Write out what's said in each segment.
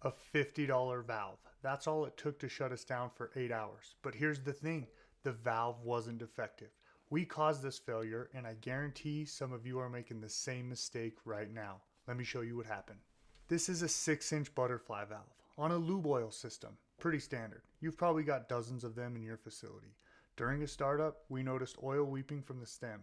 A $50 valve. That's all it took to shut us down for 8 hours. But here's the thing, the valve wasn't defective. We caused this failure, and I guarantee some of you are making the same mistake right now. Let me show you what happened. This is a 6-inch butterfly valve on a lube oil system. Pretty standard. You've probably got dozens of them in your facility. During a startup, we noticed oil weeping from the stem.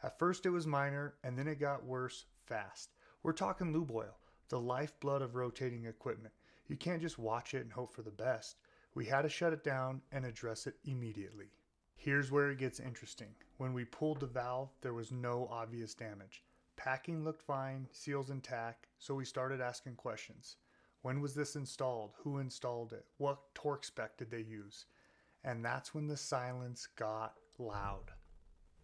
At first it was minor, and then it got worse fast. We're talking lube oil, the lifeblood of rotating equipment. You can't just watch it and hope for the best. We had to shut it down and address it immediately. Here's where it gets interesting. When we pulled the valve, there was no obvious damage. Packing looked fine, seals intact, so we started asking questions. When was this installed? Who installed it? What torque spec did they use? And that's when the silence got loud.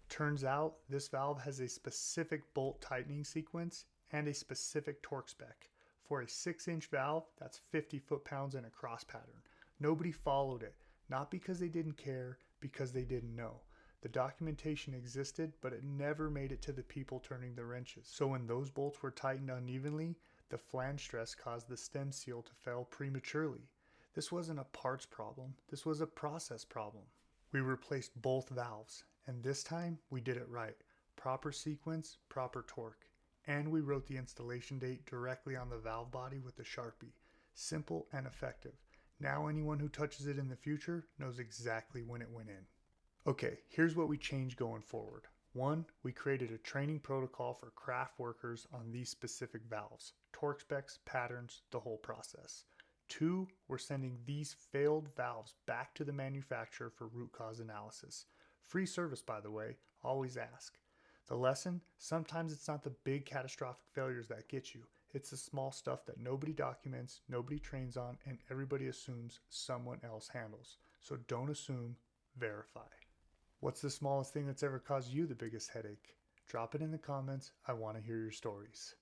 Turns out this valve has a specific bolt tightening sequence and a specific torque spec. For a 6-inch valve, that's 50 foot-pounds in a cross pattern. Nobody followed it, not because they didn't care, because they didn't know. The documentation existed, but it never made it to the people turning the wrenches. So when those bolts were tightened unevenly, the flange stress caused the stem seal to fail prematurely. This wasn't a parts problem, this was a process problem. We replaced both valves, and this time we did it right. Proper sequence, proper torque. And we wrote the installation date directly on the valve body with a Sharpie. Simple and effective. Now anyone who touches it in the future knows exactly when it went in. Okay, here's what we changed going forward. 1, we created a training protocol for craft workers on these specific valves. Torque specs, patterns, the whole process. 2, we're sending these failed valves back to the manufacturer for root cause analysis. Free service, by the way, always ask. The lesson, sometimes it's not the big catastrophic failures that get you. It's the small stuff that nobody documents, nobody trains on, and everybody assumes someone else handles. So don't assume, verify. What's the smallest thing that's ever caused you the biggest headache? Drop it in the comments. I want to hear your stories.